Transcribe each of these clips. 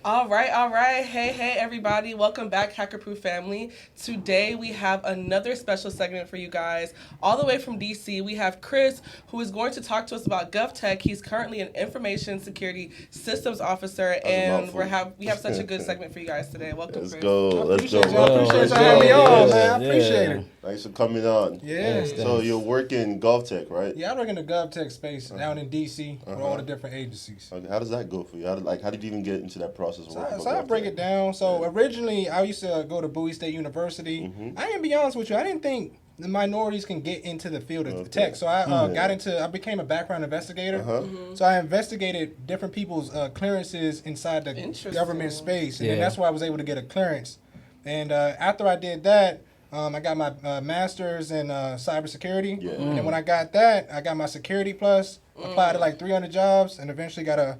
All right. Hey, everybody. Welcome back, Hackerproof family. Today we have another special segment for you guys. All the way from DC, we have Chris, who is going to talk to us about Gov Tech. He's currently an information security systems officer, and we have such a good segment for you guys today. Welcome, Let's Chris. go. I appreciate you having me on, man. I appreciate it. Thanks for coming on. Yeah. So you're working Gov Tech, right? Yeah, I work in the Gov Tech space down in DC with all the different agencies. Okay. How does that go for you? How did you even get into that process of working So for I Gov break Tech? it down. So originally, I used to go to Bowie State University. I didn't be honest with you. I didn't think the minorities can get into the field of tech. So I became a background investigator. So I investigated different people's clearances inside the government space. And then that's why I was able to get a clearance. And after I did that, I got my master's in cybersecurity. Yeah. And then when I got that, I got my Security Plus, applied to like 300 jobs, and eventually got a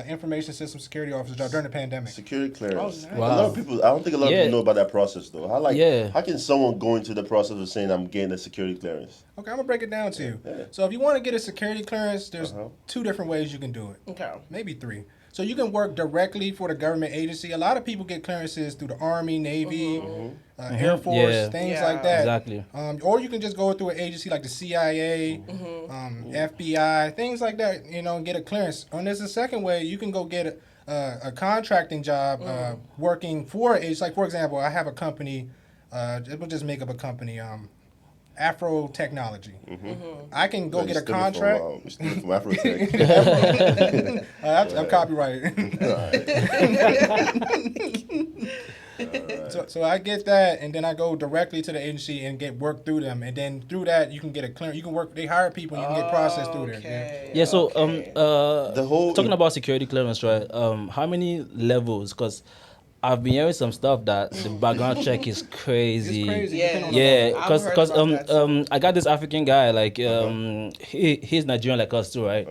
information system security officer job during the pandemic. Security clearance. Oh, nice. A lot of people. I don't think a lot of people know about that process though. How can someone go into the process of saying I'm getting a security clearance? Okay, I'm gonna break it down to you. Yeah. So if you want to get a security clearance, there's two different ways you can do it. Okay. Maybe three. So you can work directly for the government agency. A lot of people get clearances through the Army, Navy, Air Force, things like that. Exactly. Or you can just go through an agency like the CIA, FBI, things like that, and get a clearance. And there's a second way. You can go get a contracting job working for an agency. Like, for example, I have a company, we'll just make up a company, Afro Technology. I can go get a contract. From Afro Tech. I'm copyrighted. So I get that, and then I go directly to the agency and get work through them, and then through that you can get a clearance. You can work. They hire people, and you can get processed through there. Yeah. So The whole talking about security clearance, right? How many levels? Because I've been hearing some stuff that the background check is crazy. It's crazy. Yeah. depending on the Yeah, level. I've heard because about that I got this African guy he's Nigerian like us too, right?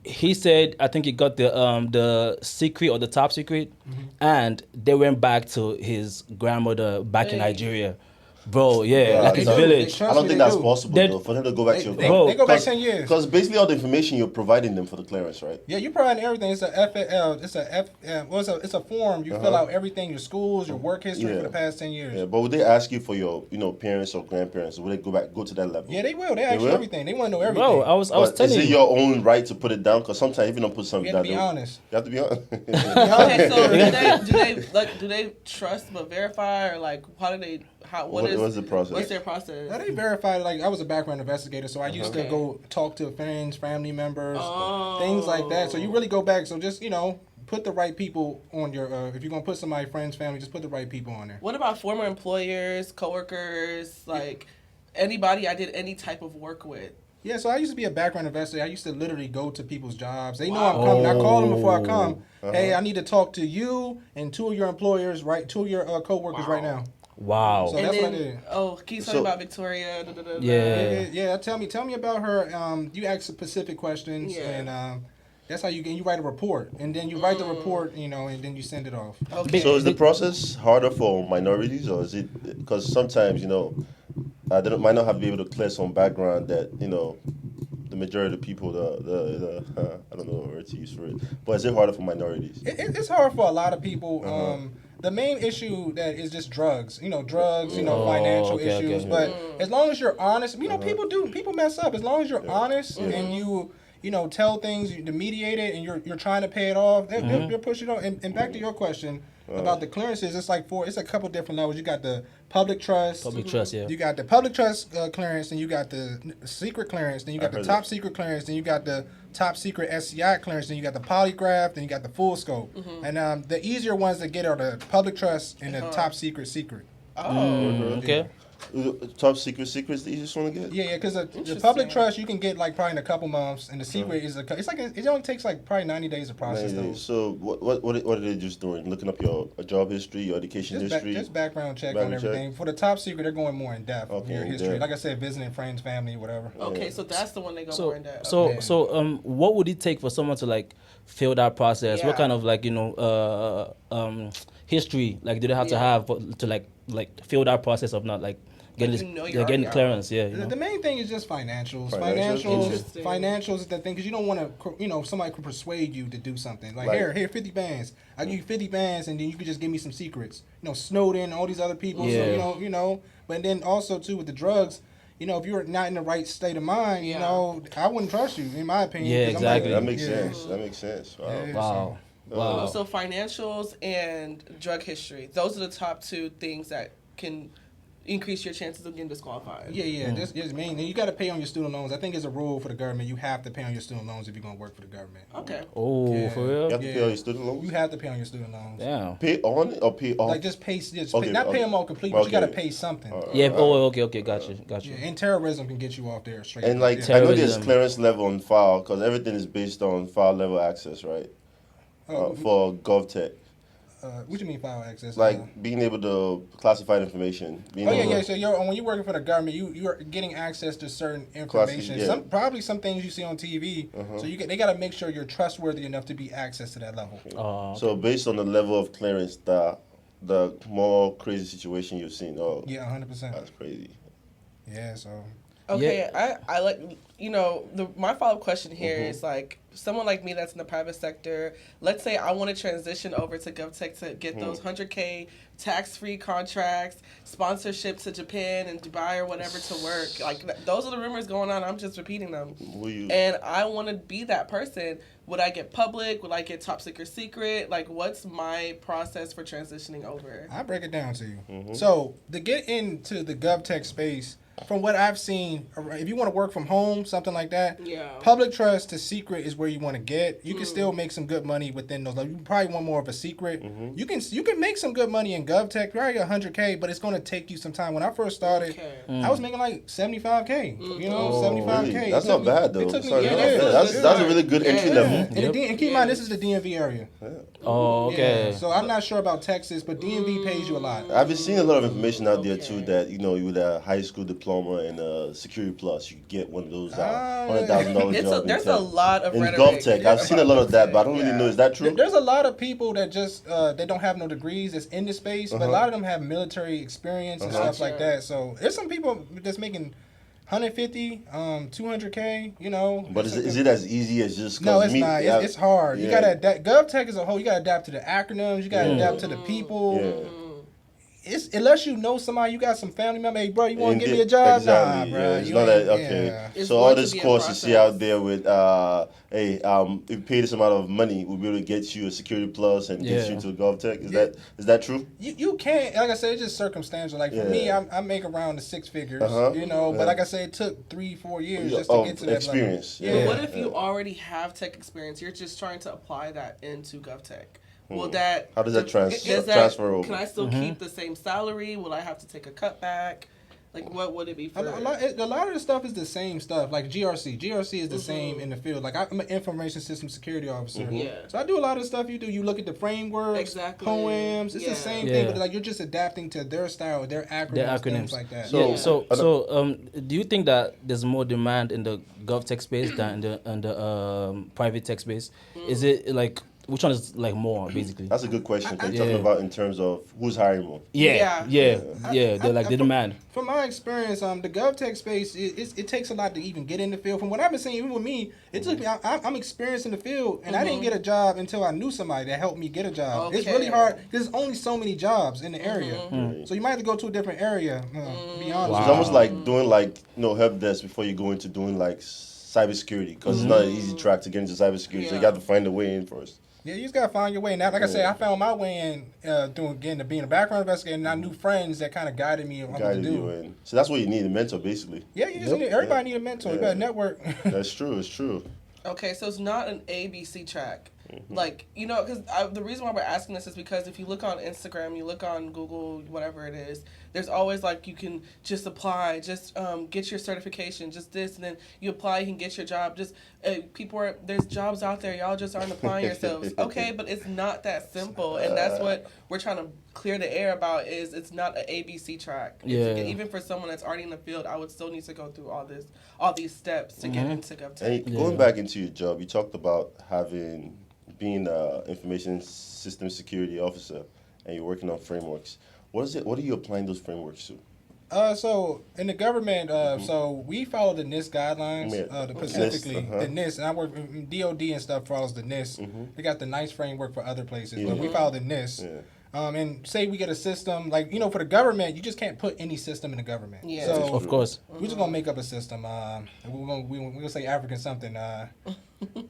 He said I think he got the secret or the top secret, and they went back to his grandmother back in Nigeria, bro. Yeah, like his do. village. They I don't think they that's do. possible They- though for them to go back to your Bro, They go back 10 years. Because basically all the information you're providing them for the clearance, right? Yeah, you provide everything. It's a FL. It's a form. You fill out everything, your schools, your work history for the past 10 years. Yeah, but would they ask you for your, parents or grandparents? Or would they go to that level? Yeah, they will. They ask you will? everything. They want to know everything. Bro, I was But telling is it you. your own right to put it down? Because sometimes if you don't put something You have to down, be honest. You have to be honest. Okay, so do they trust but verify, or like What's the process? What's their process? Now they verified. Like, I was a background investigator, so I used to go talk to friends, family members, things like that. So you really go back. So just put the right people on your. If you're gonna put somebody, friends, family, just put the right people on there. What about former employers, coworkers, like anybody I did any type of work with? Yeah, so I used to be a background investigator. I used to literally go to people's jobs. They know I'm coming. I call them before I come. Hey, I need to talk to you and two of your employers, right? Two of your coworkers right now. Wow. So that's what I did. Can you tell me about Victoria? Yeah. Tell me about her. You ask specific questions, and that's how you write a report, and then you write the report, and then you send it off. Okay. So is the process harder for minorities, or is it because sometimes they might not have been able to clear some background that the majority of the people the I don't know what word to use for it, but is it harder for minorities? It's hard for a lot of people. The main issue that is just drugs, financial issues. Okay. But as long as you're honest, people mess up. As long as you're honest and you tell things, you mediate it, and you're trying to pay it off, they'll push it on. And back to your question about the clearances, it's a couple different levels. You got the public trust. Yeah. You got the public trust clearance, then you got the secret clearance, then you got the top secret clearance, then you got the top secret SCI clearance, then you got the polygraph, then you got the full scope. And the easier ones to get are the public trust and the top secret. Okay. Top secret's the easiest one to get? Yeah, because the public trust you can get like probably in a couple months, and the secret is it only takes like probably 90 days to process those. So what are they just doing? Looking up your job history, your education history? Just background check on everything. For the top secret, they're going more in depth. Your history, like I said, visiting friends, family, whatever. Okay, so that's the one they go more in depth. So what would it take for someone to like fill that process? What kind of history do they have to have to like fill that process of not like getting Like, this, you know yeah, you're getting already clearance. Yeah, you The know. main thing is just financials. Interesting. Financials is the thing because you don't want to. Somebody can persuade you to do something. Like here, 50 bands. I give you 50 bands, and then you can just give me some secrets. Snowden, all these other people. Yeah. So But then also too with the drugs. If you're not in the right state of mind, I wouldn't trust you, in my opinion. Yeah, 'cause I'm like, exactly. That makes sense. That makes sense. Wow. Yeah. Wow. Wow. So financials and drug history. Those are the top two things that can increase your chances of getting disqualified. Yeah. This is mean. And you got to pay on your student loans. I think it's a rule for the government. You have to pay on your student loans if you're going to work for the government. Okay. Oh, Yeah. for real? You have to pay all your student loans? You have to pay on your student loans. Damn. Pay on it or pay off? Like just pay, Okay, not pay them all complete, but you got to okay. pay something. Yeah. Oh, okay. Gotcha. Yeah, and terrorism can get you off there straight. And up. like, Yeah. I know there's Terrorism. clearance level on file because everything is based on file level access, right? For Gov Tech. What do you mean file access? Like being able to classify information. Being able to- So when you're working for the government, you're getting access to certain information. Yeah. Some things you see on TV. So they got to make sure you're trustworthy enough to be access to that level. So based on the level of clearance, the more crazy situation you've seen. Oh, Yeah, 100%. that's crazy. Yeah, so Okay, I like, my follow-up question here is like, someone like me that's in the private sector, let's say I want to transition over to GovTech to get those 100K tax-free contracts, sponsorship to Japan and Dubai or whatever to work. Like, those are the rumors going on. I'm just repeating them. And I want to be that person. Would I get public? Would I get top secret? Like, what's my process for transitioning over? I'll break it down to you. So to get into the GovTech space, from what I've seen, if you want to work from home, something like that, public trust to secret is where you want to get. You can still make some good money within those. Like, you probably want more of a secret. You can make some good money in GovTech, probably 100K, but it's going to take you some time. When I first started, I was making like 75K. 75K. Really? That's not bad though. It took me, That's a really good entry level. And keep in mind, this is the DMV area. Oh, okay. Yeah, so I'm not sure about Texas, but DMV pays you a lot. I've been seeing a lot of information out there too that with a high school diploma and a Security Plus, you can get one of those $100,000 jobs. There's a lot of in rhetoric. Gov Tech. I've seen a lot of that, but I don't really know. Is that true? There's a lot of people that just they don't have no degrees that's in the space, but a lot of them have military experience and stuff like that. So there's some people that's making 150, 200K, But is it as easy as just? No, it's not. It's hard. Yeah. You gotta adapt. GovTech as a whole, you gotta adapt to the acronyms. You gotta adapt to the people. Yeah. It's unless you know somebody, you got some family member. Hey, bro, you want to give me a job? Exactly. Nah, bro. It's not that okay. It's So all going to this be a course you see process. out there with, if you pay this amount of money, we'll be able to get you a Security Plus and get you to Gov Tech. Is that true? You can't, like I said, it's just circumstantial. Like for me, I make around the six figures, but like I said, it took 3-4 years just to get to that experience. level. But what if you already have tech experience? You're just trying to apply that into GovTech. Will that? How does that does transfer over? Can I still keep the same salary? Will I have to take a cutback? Like, what would it be for? A lot of the stuff is the same stuff. Like GRC is the same in the field. Like I'm an information system security officer. So I do a lot of stuff you do. You look at the frameworks, poems. It's the same thing, but like you're just adapting to their style, their acronyms, things like that. So, do you think that there's more demand in the Gov Tech space than in the private tech space? Is it like? Which one is like more basically? That's a good question. Because you're talking about in terms of who's hiring more. Yeah. They're like the demand. From my experience, the GovTech space, it takes a lot to even get in the field. From what I've been seeing, even with me, it took me. I'm experienced in the field, and I didn't get a job until I knew somebody that helped me get a job. It's really hard. There's only so many jobs in the area, so you might have to go to a different area. To be honest, It's almost like doing help desk before you go into doing like cybersecurity, because it's not an easy track to get into cybersecurity. So you got to find a way in first. Yeah, you just gotta find your way. Now, like I said, I found my way in being a background investigator, and I knew friends that kind of guided me on what to do. So that's what you need, a mentor, basically. Yeah, you just need everybody need a mentor. You got to network. That's true. It's true. Okay, so it's not an ABC track. Like, because the reason why we're asking this is because if you look on Instagram, you look on Google, whatever it is, there's always like you can just apply, just get your certification, just this, and then you apply, you can get your job. Just there's jobs out there, y'all just aren't applying yourselves. Okay, but it's not that simple, and that's what we're trying to clear the air about. Is it's not an ABC track. Even for someone that's already in the field, I would still need to go through all these steps to get into GovTech. And going back into your job, you talked about being an information system security officer, and you're working on frameworks. What are you applying those frameworks to? So in the government, so we follow the NIST guidelines, specifically NIST, the NIST, and I work in DOD and stuff follows the NIST. They got the nice framework for other places, but we follow the NIST. Yeah. And say we get a system like for the government, you just can't put any system in the government. Yeah. So Of course. we're just gonna make up a system. We're gonna say African something.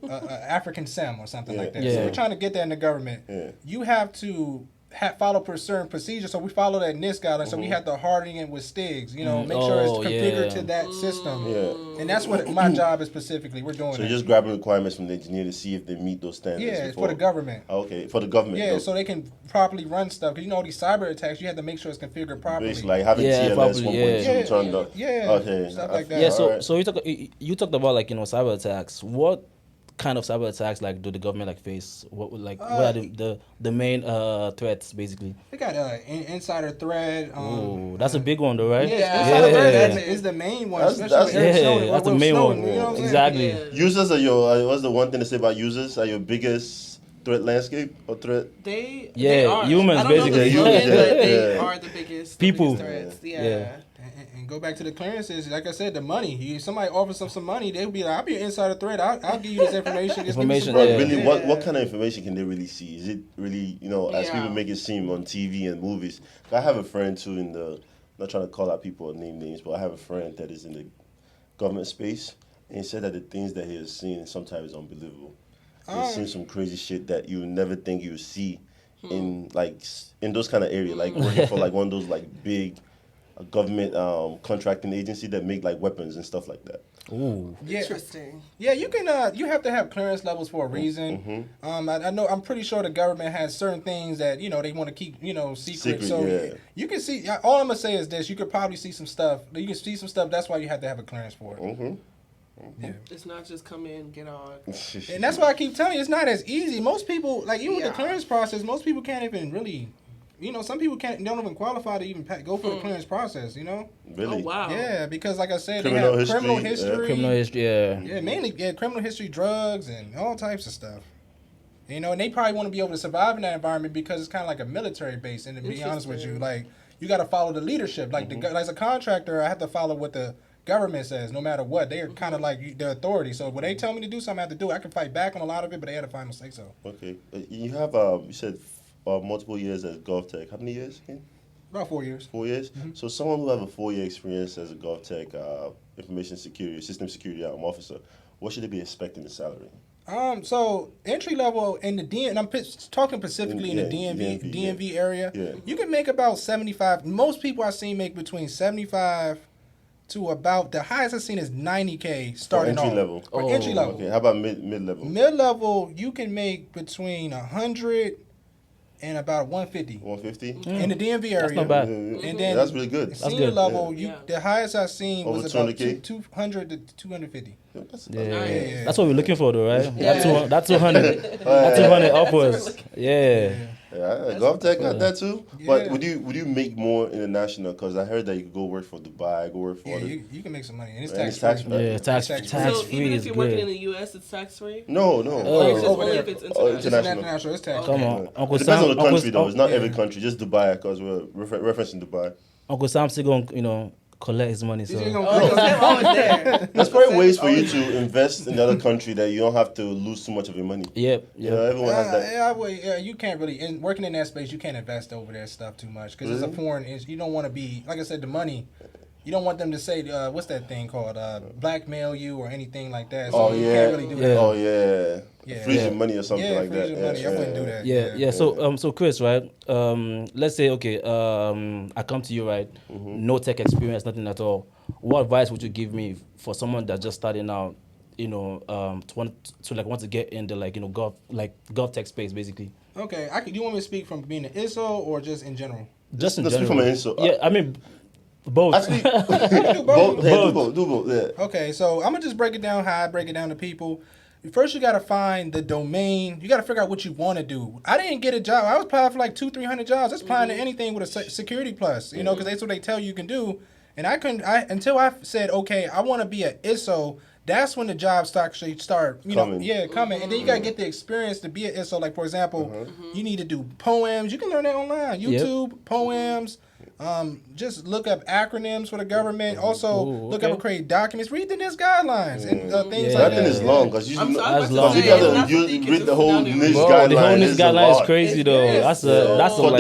African SEM or something like that. Yeah. So we're trying to get that in the government. Yeah. You have to follow per certain procedure. So we follow that NIST guideline. So we have to harden it with STIGs. Make sure it's configured to that system. Yeah. And that's what my job is specifically. We're doing. So you're just grabbing requirements from the engineer to see if they meet those standards. Yeah, it's before. for the government. Okay, for the government. Yeah, though. so they can properly run stuff. Because these cyber attacks, you have to make sure it's configured properly. Basically, like having Yeah, TLS probably, 1.2 turned on. Yeah, Okay. stuff like that. Yeah, so Alright. so you talked about cyber attacks. What kind of cyber attacks do the government face? What are the main threats basically? They got insider threat. Oh, that's a big one though, right? Yeah, insider threat is the main one. That's especially with Eric Snowden, that's the with main Snowden, one. you know what I'm saying? Exactly. Yeah. Users are your. What's the one thing to say about users? Are your biggest threat landscape or threat? They Yeah, are. humans, I don't know the basically. slogan, Yeah, but they yeah. are the biggest People. The biggest threats. Yeah. Yeah. And go back to the clearances. Like I said, the money. Somebody offers them some money, they'll be like, "I'll be an insider threat. I'll give you this information." Just give me some Information, money." yeah. Really, what kind of information can they really see? Is it really, as Yeah. people make it seem on TV and movies? I have a friend too not trying to call out people or name names, but I have a friend that is in the government space, and he said that the things that he has seen sometimes is unbelievable. He's seen some crazy shit that you would never think you would see in those kind of areas, like working for one of those big government contracting agency that make weapons and stuff like that. Ooh. Yeah. Interesting. Yeah, you can. You have to have clearance levels for a reason. I know. I'm pretty sure the government has certain things that they want to keep secret. So yeah. you can see. All I'm gonna say is this: you could probably see some stuff. You can see some stuff. That's why you have to have a clearance for it. Yeah. It's not just come in, get on. And that's why I keep telling you, it's not as easy. Most people, even with the Yeah. clearance process, most people can't even really. Some people don't even qualify to even go for the clearance process. Really? Oh wow. Yeah, because like I said, Criminal they have history, criminal yeah. history. Criminal history, yeah. Yeah, mainly criminal history, drugs, and all types of stuff. And they probably want to be able to survive in that environment because it's kind of like a military base. And to be honest with you, you got to follow the leadership. As a contractor, I have to follow what the government says, no matter what. They are kind of like the authority. So when they tell me to do something, I have to do it. I can fight back on a lot of it, but they had a final say so. Okay. You have you said multiple years as Gov Tech. How many years again? About 4 years. 4 years. So someone who have a 4-year experience as a Gov Tech information security system security officer, what should they be expecting the salary? So entry level in the DMV, and I'm talking specifically in the DMV area. Yeah. You can make about 75. Most people I've seen make between 75 to about the highest I've seen is 90K starting entry off. level. For entry level. Okay. How about mid level? Mid level, you can make between 100 and about 150 150. in the DMV area. That's not bad. And then that's really good. Senior good. level, Yeah. the highest I've seen Over was about 200K? 200 to 250. Yeah. Yeah. That's what we're looking for, though, right? Yeah. That's 200. That's 200 upwards. Yeah. Yeah, Gov Tech got that too. Yeah. But would you make more international? Because I heard that you could go work for Dubai, go work for Yeah, other. you can make some money, and it's And it's tax tax free. free. Yeah, tax Tax So free even is if you're working in good. the U.S., it's tax free. No. Or it's just over only there. if it's Oh, international. It's international. international. It's tax Come free. on, Uncle It depends Sam. on the country though. It's not yeah. every country, just Dubai, because we're referencing Dubai. Uncle Sam still gonna, collect his money. So He's gonna Oh, they're always there. There's probably ways for you to invest in the other country that you don't have to lose too much of your money. yep. Everyone has that. you can't really working in that space. You can't invest over there stuff too much because it's a foreign. You don't want to be like I said. The money. You don't want them to say what's that thing called blackmail you or anything like that. So Oh you yeah. can't really do that. Oh yeah. Yeah. Freeze Yeah. your money or something like freeze that. your money. I wouldn't do that. Yeah. So Chris, right? Let's say I come to you, right? No tech experience, nothing at all. What advice would you give me for someone that's just starting out? To want to get in the Gov Tech space, basically. Okay. Do you want me to speak from being an ISSO or just in general? Just in Let's speak general. from an ISSO. Yeah, I mean, both. Actually, Do both. both. Yeah, do both. Yeah. Okay, so I'm gonna just break it down how I break it down to people. First, you gotta find the domain. You gotta figure out what you want to do. I didn't get a job. I was applying for like 200-300 jobs. That's applying to anything with a security plus, because that's what they tell you can do. And I couldn't. Until I said, okay, I want to be an ISSO. That's when the jobs actually start, Coming. coming. And then you gotta get the experience to be an ISSO. Like for example, you need to do poems. You can learn that online. YouTube poems. Just look up acronyms for the government. Also, look up and create documents. Read the NIST guidelines and things like That that. thing is long because you I'm know, sorry, That's long. you gotta read the whole NIST Bro, guideline. the whole NIST It's a guideline is lot. crazy though. Yes. That's For like,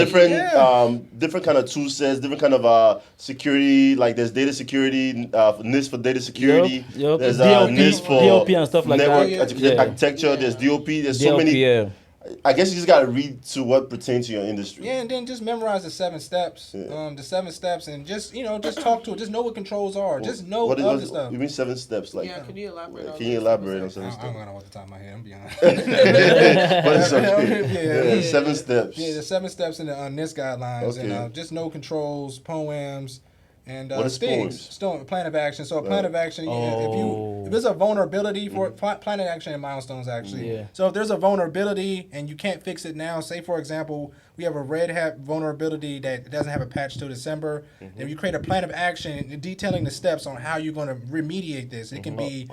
different kind of tool sets, different kind of security. Like there's data security, NIST for data security. Yup. There's DLP, NIST for DLP and stuff like network that. architecture. There's DOP. There's so DLP, many. yeah. I guess you just gotta read to what pertains to your industry. Yeah, and then just memorize the 7 steps. The 7 steps, and just just talk to it. Just know what controls are. Just know What other stuff. You mean 7 steps? Like, Yeah, can you elaborate? can you elaborate on I 7 don't steps? know off the top of my head. I'm being honest. But it's okay. Yeah. 7 steps. Yeah, the 7 steps in the NIST guidelines, Okay. and just know controls, poems, and What is things. Plan of action. So a plan of action, Oh. if there's a vulnerability for plan of action and milestones actually. Yeah. So if there's a vulnerability and you can't fix it now, say for example we have a Red Hat vulnerability that doesn't have a patch till December, then you create a plan of action detailing the steps on how you're going to remediate this. It can be,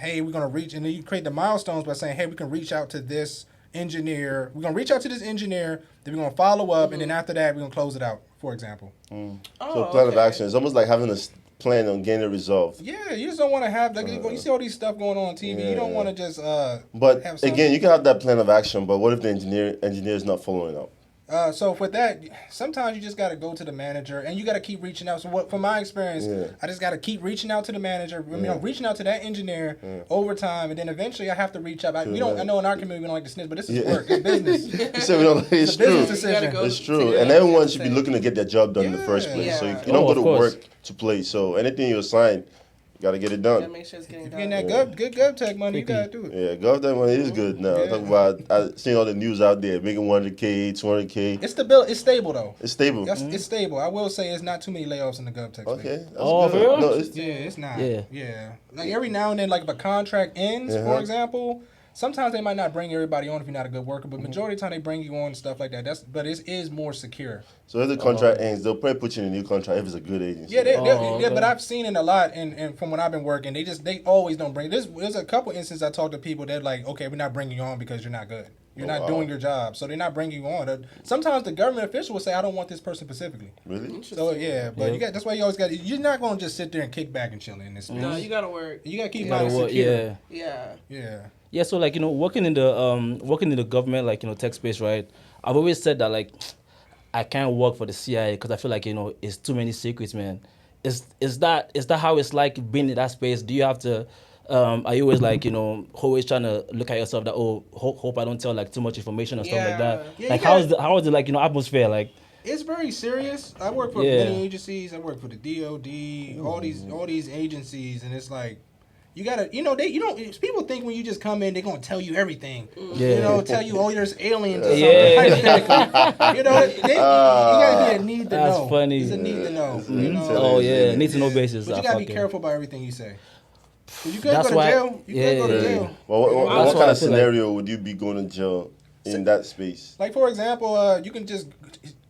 hey, we're going to reach, and then you create the milestones by saying, hey, we can reach out to this engineer. We're going to reach out to this engineer, then we're going to follow up, and then after that, we're going to close it out, for example. So plan of action. It's almost like having a plan on getting it resolved. Yeah, you just don't want to have, like, you see all these stuff going on TV, you don't want to just But have something. again, you can have that plan of action, but what if the engineer is not following up? So for that, sometimes you just got to go to the manager, and you got to keep reaching out. So what, from my experience, I just got to keep reaching out to the manager, reaching out to that engineer over time, and then eventually I have to reach out. I know in our community we don't like to snitch, but this is work, it's business. You said we don't. It's It's a business true. decision. It's true, and everyone should be looking to get their job done in the first place. Yeah. So Yeah. you don't go of to course. work to play. So anything you assign, you gotta get it Gotta done. make sure it's getting If done. you're getting that good Gov Tech money, you got to do it. Yeah, Gov Tech money is good now. Yeah. Talk about I seen all the news out there making 100K, 200K. It's stable though. It's stable. It's stable. I will say it's not too many layoffs in the Gov Tech space. Okay. That's Oh, good. for real? No, it's, Yeah, it's not. Yeah. Like every now and then, like if a contract ends, for example, sometimes they might not bring everybody on if you're not a good worker, but majority of the time they bring you on and stuff like that. But it is more secure. So if the contract ends, they'll probably put you in a new contract if it's a good agency. Yeah, okay. but I've seen it a lot, and from when I've been working, they always don't bring. There's a couple instances I talk to people that like, okay, we're not bringing you on because you're not good. You're not doing your job, so they're not bringing you on. Sometimes the government official will say, I don't want this person specifically. Really? So yeah, but that's why you always got. You're not going to just sit there and kick back and chill in this space. No, you gotta work. You got to keep Gotta mine work, secure. Yeah. Yeah. So like working in the government, like tech space, right? I've always said that like I can't work for the CIA because I feel like it's too many secrets, man. Is that how it's like being in that space? Do you have to? Are you always like always trying to look at yourself that hope I don't tell like too much information or stuff like that? Yeah, Like you how is the like atmosphere like? It's very serious. I work for many agencies. I work for the DOD, all these agencies, and it's like you gotta, people think when you just come in, they're gonna tell you everything. Yeah. Tell you, there's aliens or something. Yeah. Hypothetically. You gotta be a need to That's know. funny. It's a need to know. Oh yeah, need to know basis. But you gotta be fucking- careful about everything you say. 'Cause you could That's go to why- jail. You could go to yeah. jail. Well, what That's kind why I of feel like- scenario would you be going to jail in that space? Like for example, you can just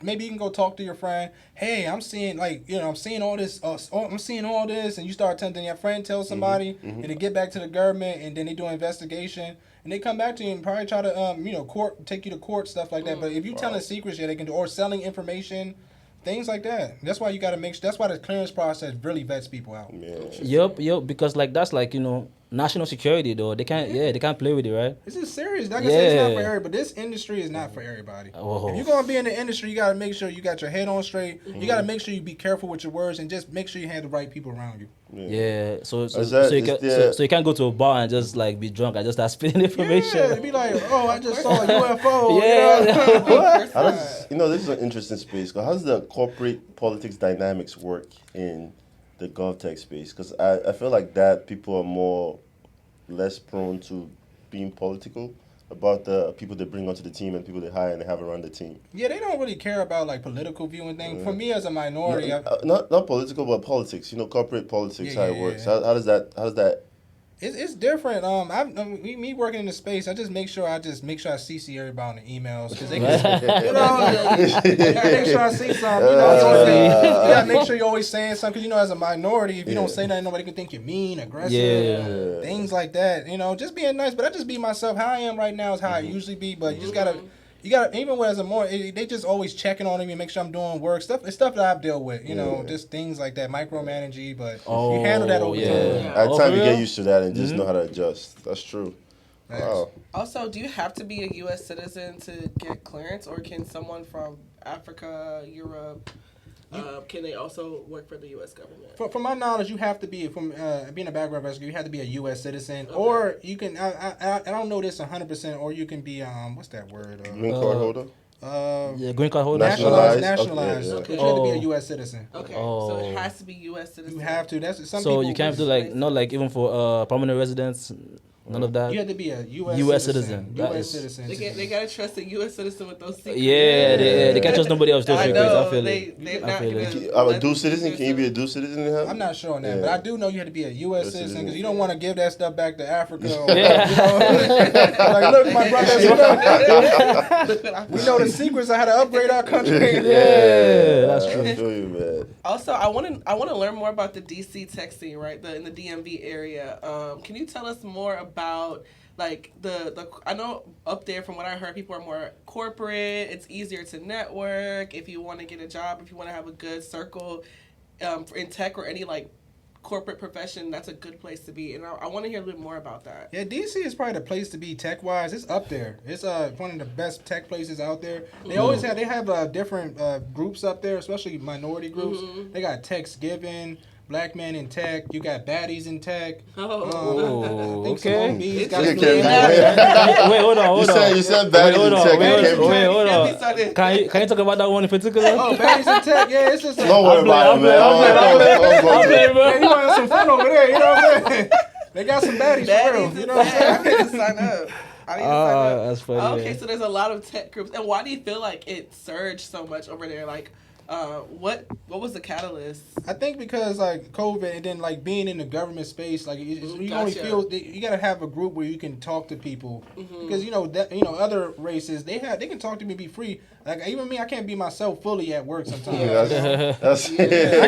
maybe you can go talk to your friend. Hey, I'm seeing I'm seeing all this. I'm seeing all this, and you start telling your friend, tell somebody, and they get back to the government, and then they do an investigation, and they come back to you and probably try to take you to court, stuff like that. But if you telling secrets, they can do, or selling information. Things like that. That's why you got to make sure. That's why the clearance process really vets people out. Yeah. Yup, because like that's like national security though. They can't play with it, right? This is serious. Like I said, it's not for Yeah. everybody. But this industry is not for everybody. Oh. If you're gonna be in the industry, you gotta make sure you got your head on straight. You gotta make sure you be careful with your words and just make sure you have the right people around you. Yeah. So Is that- you is can there- so you can't go to a bar and just like be drunk and just start spitting information. Yeah, it'd be like, oh, I just saw a UFO. Yeah. What? How does this is an interesting space? 'Cause how does the corporate politics dynamics work in the Gov Tech space? Because I feel like that people are less prone to being political about the people they bring onto the team and people they hire and they have around the team. Yeah, they don't really care about like political view and things. For me as a minority, Not political, but politics. Corporate politics, Yeah, how it yeah, works. yeah. How does that? it's different. Me working in the space, I just make sure I CC everybody on the emails because they can. I gotta make sure I see something. You gotta make sure you're always saying something because as a minority, if you don't say nothing, nobody can think you're mean, aggressive, things like that. Just being nice. But I just be myself. How I am right now is how I usually be. But you just gotta. you got even as a more they just always checking on me and make sure I'm doing work stuff. It's stuff that I've dealt with, you know, just things like that, micromanaging. But you handle that over time. At the time you get used to that and just know how to adjust. That's true. Wow. Also, do you have to be a U.S. citizen to get clearance, or can someone from Africa, Europe, can they also work for the U.S. government? From my knowledge, you have to be being a background investigator. You have to be a U.S. citizen, or you can. I don't know this 100%, or you can be what's that word? Green card holder. Green card holder. Nationalized. Okay, You have to be a U.S. citizen. Okay, so it has to be U.S. citizen. You have to. That's some So people. you can't do like not like even for permanent residents. None of that. You have to be a U.S. citizen. U.S. citizen. They gotta trust a U.S. citizen with those secrets. Yeah, they can't trust nobody else. I know. I feel A dual citizen? Can you be a dual citizen? I'm not sure on that, but I do know you have to be a U.S. citizen because you don't want to give that stuff back to Africa. Or, like, look, my brothers, we know the secrets of how to upgrade our country. That's true. I feel you, man. Also, I want to learn more about the DC tech scene, right? In the DMV area. Can you tell us more about like the I know up there from what I heard, people are more corporate. It's easier to network if you want to get a job, if you want to have a good circle in tech or any like corporate profession. That's a good place to be, and I want to hear a little more about that. Yeah, DC is probably the place to be tech wise. It's up there. It's one of the best tech places out there. They always have different groups up there, especially minority groups. They got Techsgiving, Black Men in Tech. You got Baddies in Tech. Okay. Wait, hold on. You said Baddies in Tech. Wait, hold on. Can you talk about that one in particular? Oh, Baddies in Tech. Yeah, it's just. Don't worry about it, man. Hey, you want some fun over there? You know what I'm saying? They got some baddies for real. You know what I'm saying? I need to sign up. That's funny. Okay, so there's a lot of tech groups, and why do you feel like it surged so much over there? Like, what was the catalyst? I think because like COVID and then like being in the government space, like you only feel you gotta have a group where you can talk to people because other races they can talk to me, be free. Like even me, I can't be myself fully at work sometimes. I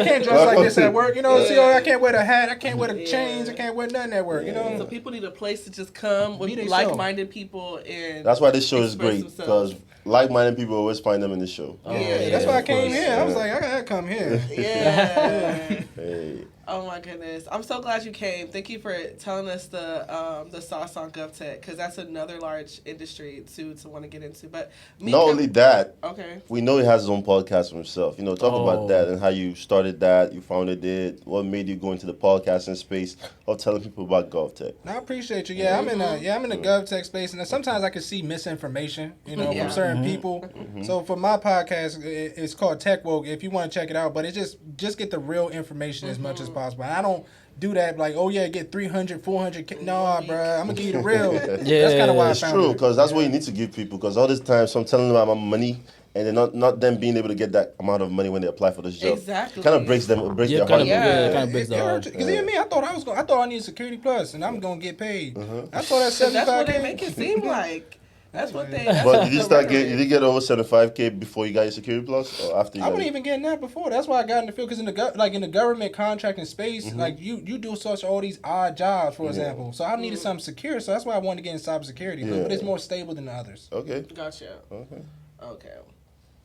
can't dress like this at work. You know, I can't wear the hat, I can't wear the chains, I can't wear nothing at work. You know, so people need a place to just come with like-minded people, and that's why this show is great because like-minded people always find them in the show. That's why I came here. I was like, I gotta come here. Yeah. Hey. Oh my goodness! I'm so glad you came. Thank you for telling us the sauce on Gov Tech, because that's another large industry to want to get into. But only that, okay, we know he has his own podcast for himself. You know, talk about that and how you started that, you founded it, what made you go into the podcasting space, of telling people about Gov Tech. I appreciate you. Yeah, I'm in the Gov Tech space, and sometimes I can see misinformation, from certain people. So for my podcast, it's called Tech Woke. If you want to check it out, but it's just get the real information as much as possible. I don't do that like, get 300, 400. Nah, bro, I'm gonna give you the real. That's kind of why it's true, because that's what you need to give people. Because all this time, so I'm telling them about my money, and they're not them being able to get that amount of money when they apply for this job. Exactly. Kind of breaks their heart. It kind of breaks their heart. Because even me, I thought I needed Security Plus, and I'm gonna get paid. I thought that 75K. That's what they make it seem like. That's what they. But did you get over 75K before you got your Security Plus, or after? I wasn't even getting that before. That's why I got in the field, because in the government contracting space, like you do all these odd jobs, for example. So I needed something secure. So that's why I wanted to get in cybersecurity, but it's more stable than the others. Okay. Gotcha. Okay.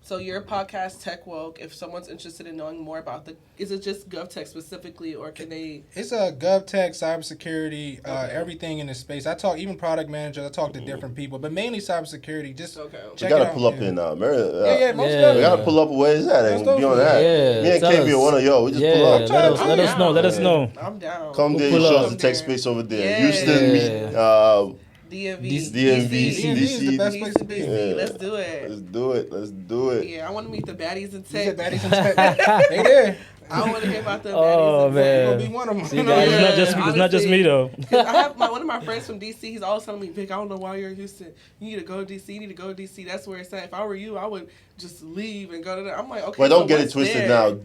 So your podcast, Tech Woke, if someone's interested in knowing more about is it just Gov Tech specifically, or can they? It's a Gov Tech, cybersecurity, everything in the space. I talk, even product managers, I talk to different people, but mainly cybersecurity. Just check you gotta pull up in Maryland. Most of we gotta pull up where is that and be on that. Me and KB are one of y'all. We just pull up. Let us know. I'm down. Come there, show us the tech space over there. Houston, meet. DMV is the best place to be. Let's do it. Let's do it. Yeah, I want to meet the baddies in tech. They there. I want to hear about them. Oh man, you'll be one of them. See, it's not just me though. I have one of my friends from DC. He's always telling me, Vic, I don't know why you're in Houston. You need to go to DC. That's where it's at. If I were you, I would just leave and go to there. I'm like, okay. Well, don't get it twisted now.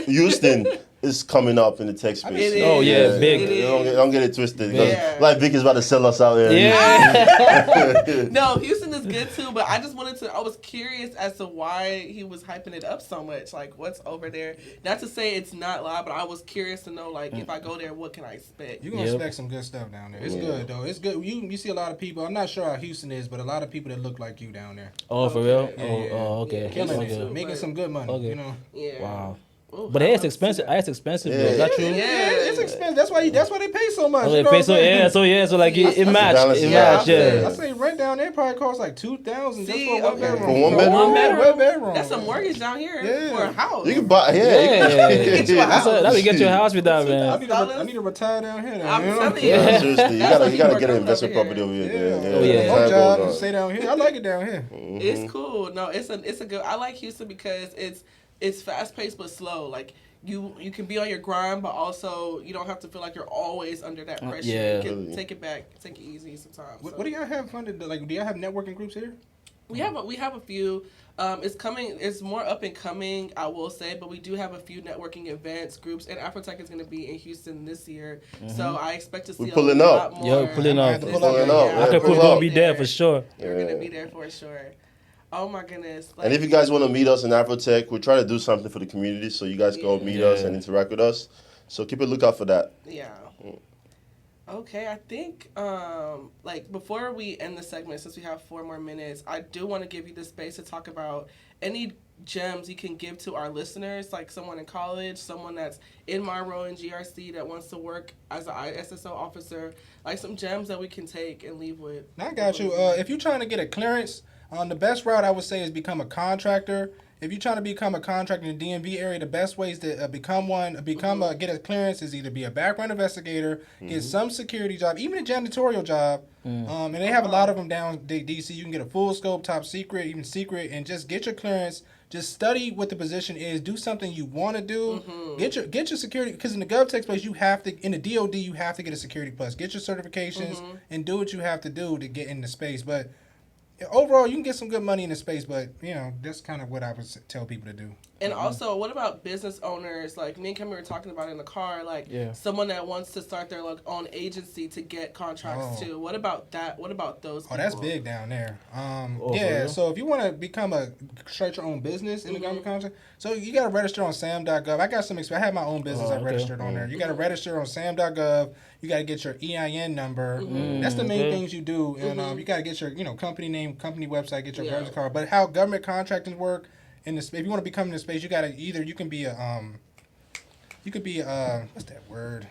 Houston is coming up in the tech space. It Oh, yeah, is. big. It Don't get it twisted. Yeah. Like Vic is about to sell us out here. Yeah. No, Houston is good too, but I was curious as to why he was hyping it up so much. Like, what's over there? Not to say it's not live, but I was curious to know, like, if I go there, what can I expect? You're going to expect some good stuff down there. It's good, though. It's good. You see a lot of people. I'm not sure how Houston is, but a lot of people that look like you down there. Oh, for real? Yeah, Oh, yeah. oh, okay. Yeah, Killing Okay. it. Making some good money, Okay. you know. Yeah. Wow. Ooh, But I it's love to see expensive. that. It's expensive. Yeah. Though. Is that true? Yeah. It's expensive. That's why they pay so much. Okay, you know pay what so I'm saying? so like it matched. balance It is matched. out. Yeah. I say rent down there probably costs like $2,000 just See, for one okay. bedroom. For one bedroom? One bedroom. That's a mortgage down here Yeah. for a house. You can buy, Yeah. Get you a house. That would get your house with that, I man. need to retire down here. Now, I'm you know? telling you. Yeah, seriously, you That's what gotta people get are an investment doing property over here. Yeah. Oh, yeah. No Time job, goes on. stay down here. I like it down here. It's cool. No, it's a good. I like Houston because it's fast paced but slow. Like you can be on your grind, but also you don't have to feel like you're always under that pressure. Yeah. You can take it back, take it easy sometimes. What do y'all have funded? Like, do y'all have networking groups here? We have a few. It's coming. It's more up and coming, I will say, but we do have a few networking events, groups, and Afrotech is going to be in Houston this year. So I expect to see pulling a up. lot more. Yo, pulling up. this Pulling year. up. Yeah, Yeah, Hackerproof pull gonna up. be there for sure. We're going to Yeah. be there for sure. Oh my goodness! And if you guys want to meet us in Afrotech, we're trying to do something for the community, so you guys go meet us and interact with us. So keep a lookout for that. Yeah. Okay, I think like before we end the segment, since we have 4 more minutes, I do want to give you the space to talk about any gems you can give to our listeners, like someone in college, someone that's in my role in GRC that wants to work as an ISSO officer, like some gems that we can take and leave with. I got you. If you're trying to get a clearance, the best route I would say is become a contractor. If you're trying to become a contractor in the DMV area, the best ways to become one, get a clearance is either be a background investigator, get some security job, even a janitorial job. And they have a lot of them down DC. You can get a full scope, top secret, even secret, and just get your clearance. Just study what the position is. Do something you want to do. Get your security, because in the Gov Tech space, you have to, in the DOD, you have to get a security plus. Get your certifications and do what you have to do to get in the space. But overall, you can get some good money in the space, but, that's kind of what I would tell people to do. And also, what about business owners? Like, me and Kimmy were talking about in the car, like, someone that wants to start their own agency to get contracts, too. What about that? What about those people? Oh, that's big down there. for real? So if you want to start your own business in the government contract, so you got to register on sam.gov. I got some experience. I have my own business. I registered on there. You got to register on sam.gov. You got to get your EIN number. That's the main things you do. And you got to get your website, company website, get your business card. But how government contracting work, if you want to become in the space, you got to you could be what's that word?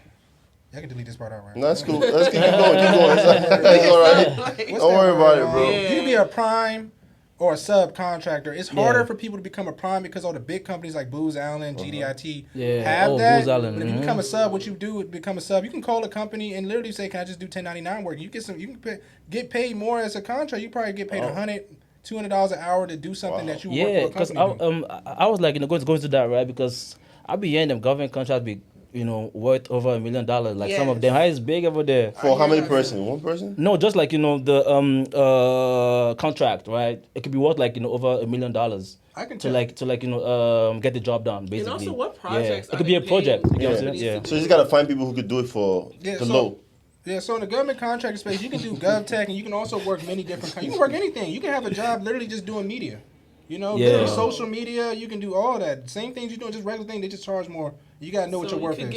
I can delete this part out, right? No, that's cool. Let's keep going. It's all right. What's Don't that worry about word? it, bro. You can be a prime or a subcontractor. It's harder for people to become a prime because all the big companies like Booz Allen, GDIT have that. Booz Allen. But if you become a sub, what you do is become a sub. You can call a company and literally say, "Can I just do 1099 work?" You can get paid more as a contract. You probably get paid $100-$200 an hour to do something that you work for a because company. I was like, going to that, right? Because I be hearing them government contracts be, worth over $1 million. Like some of them, how is big over there? For how many person? One person? No, just like the contract, right? It could be worth like over $1 million. I can to tell. get the job done, basically. And also, what projects? It could be a project. You know what I'm saying? So you just gotta find people who could do it for the low. Yeah, so in the government contract space, you can do Gov Tech, and you can also work many different. You can work anything. You can have a job literally just doing media. Literally social media. You can do all that. Same things you're doing, just regular thing. They just charge more. You gotta know what your work is.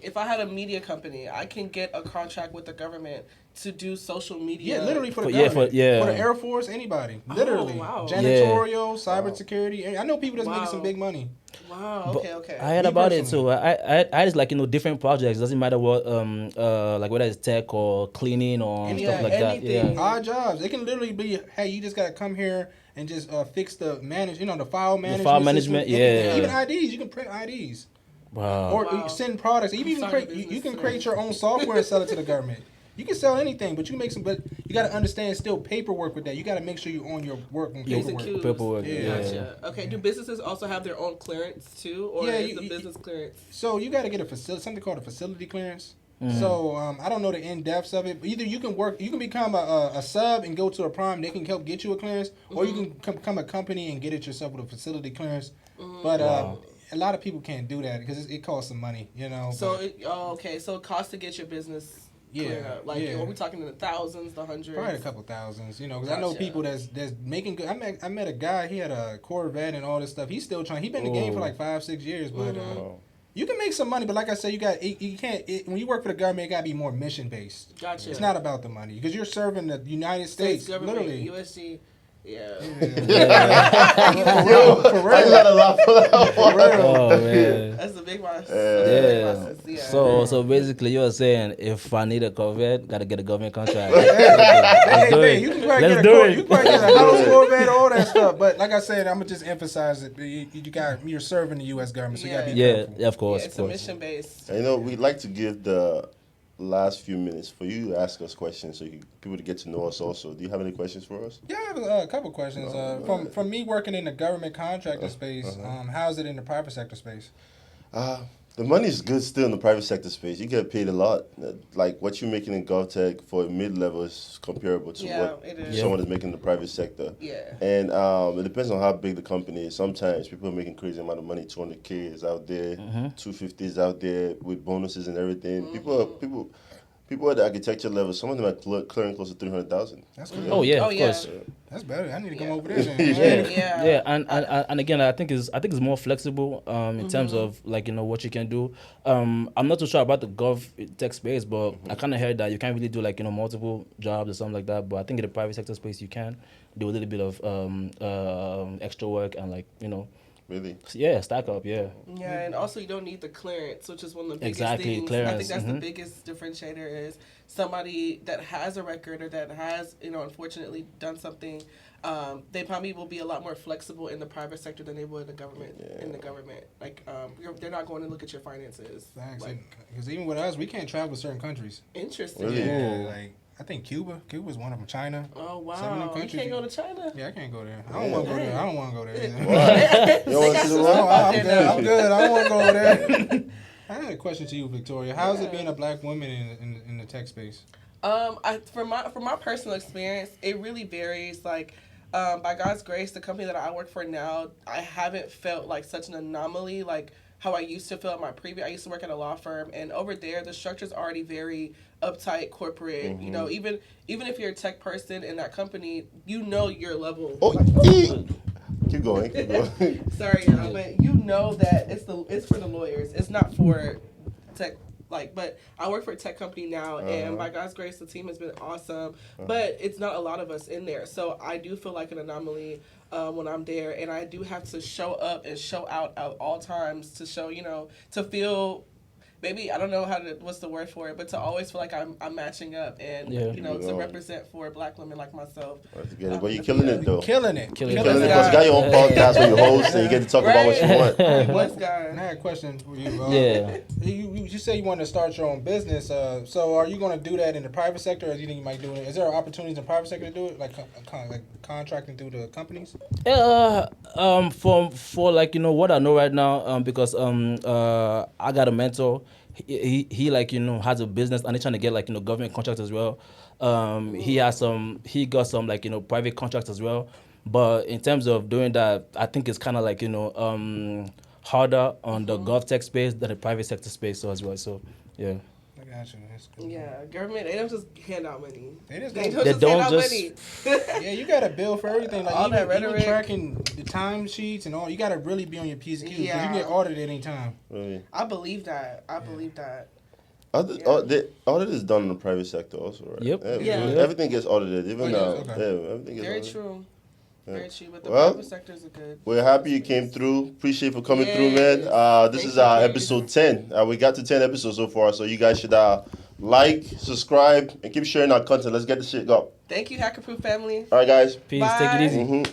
If I had a media company, I can get a contract with the government to do social media. Yeah, literally for the government. For the Air Force, anybody. Literally. Wow. Janitorial, cybersecurity. I know people that's making some big money. Wow, okay. I heard about it too. I just like different projects. Doesn't matter what like whether it's tech or cleaning or stuff like that. Yeah. Odd jobs. It can literally be, hey, you just gotta come here and just fix the the file management. The file management, system. Even IDs. You can print IDs. Wow. Or send products. You can create your own software and sell it to the government. You can sell anything, but you can make some. But you got to understand still paperwork with that. You got to make sure you own your work on paperwork. Paperwork. Yeah. Gotcha. Okay. Do businesses also have their own clearance too, or is the business clearance? So you got to get something called a facility clearance. So I don't know the in depths of it. But either you can become a sub and go to a prime. They can help get you a clearance, or you can become a company and get it yourself with a facility clearance. But a lot of people can't do that because it costs some money, you know. So so it costs to get your business cleared up. Like, are we talking in the thousands, the hundreds? Probably a couple thousands, you know, because I know people that's making good. I met a guy, he had a Corvette and all this stuff. He's still trying. He's been in the game for like 5-6 years, but you can make some money. But like I said, you can't. When you work for the government, it got to be more mission based. Gotcha. It's not about the money because you're serving the United States, literally. USG. Yeah. For real. I got a lot for that one. Oh man. That's a big one. Yeah. So basically, you're saying if I need a Corvette, gotta get a government contract. Let's do it. You can probably get a house, Corvette, all that stuff. But like I said, I'm gonna just emphasize it. You're serving the U.S. government, so you gotta be careful. Yeah, of course. It's a mission based. You know, we'd like to give the last few minutes for you to ask us questions so people to get to know us also. Do you have any questions for us? Yeah, I have a couple questions. From me working in the government contractor space, how's it in the private sector space? The money is good still in the private sector space. You get paid a lot. Like what you're making in Gov Tech for a mid-level is comparable to what someone is making in the private sector. Yeah. And it depends on how big the company is. Sometimes people are making crazy amount of money. 200K is out there. 250 is out there with bonuses and everything. People at the architecture level, some of them are clearing close to 300,000. That's good. Oh yeah, of course. That's better. I need to come over there. Yeah, and again, I think it's more flexible in terms of like what you can do. I'm not too sure about the Gov Tech space, but I kind of heard that you can't really do like multiple jobs or something like that. But I think in the private sector space you can do a little bit of extra work and like Really? Yeah, stack up, yeah. Yeah, and also you don't need the clearance, which is one of the biggest things. Clearance. I think that's the biggest differentiator is somebody that has a record or that has, unfortunately done something. They probably will be a lot more flexible in the private sector than they would in the government. Yeah. In the government, like they're not going to look at your finances. Thanks. Because even with us, we can't travel to certain countries. Interesting. Really? Yeah, like I think Cuba. Cuba's one of them. China. Oh wow! 7 countries. You can't go to China. Yeah, I can't go there. I don't want to go there. I don't want to go there. Why? You don't want to see the world? I'm good. I don't want to go over there. I had a question to you, Victoria. How is it being a black woman in the tech space? From my personal experience, it really varies. Like, by God's grace, the company that I work for now, I haven't felt like such an anomaly. Like how I used to feel at my previous. I used to work at a law firm, and over there, the structure's already very uptight, corporate. Even if you're a tech person in that company, your level. Oh, keep going. Sorry, but that it's for the lawyers. It's not for tech. But I work for a tech company now, and by God's grace, the team has been awesome. But it's not a lot of us in there, so I do feel like an anomaly when I'm there, and I do have to show up and show out at all times to show, to feel. Maybe I don't know what's the word for it, but to always feel like I'm matching up and to represent for black women like myself. But you're killing it though. Killing it. Because you got your own podcast where you host and you get to talk about what you want. Bless God. I had a question for you. You say you want to start your own business. So are you going to do that in the private sector, or do you think you might do it? Is there opportunities in the private sector to do it, like contracting through the companies? For like what I know right now, because I got a mentor. He has a business and he's trying to get government contracts as well. He got some private contracts as well. But in terms of doing that, I think it's kind of harder on the Gov Tech space than the private sector space as well. So yeah. I got you. That's cool. Yeah, government, they don't just hand out money. They don't just hand out money. Yeah, you got to bill for everything. Like all that rhetoric. Even tracking the time sheets and all. You got to really be on your P's and Q's because you get audited any time. Really? I believe that. Audit is done in the private sector also, right? Yep. Everything gets audited, even now. Okay. Yeah, everything gets Very audited. true. Yeah. Very true. But the private sectors are good. We're happy you came through. Appreciate for coming through, man. This is our episode 10. We got to 10 episodes so far, so you guys should like, subscribe, and keep sharing our content. Let's get the shit go. Thank you, Hackerproof family. All right, guys. Peace. Bye. Take it easy.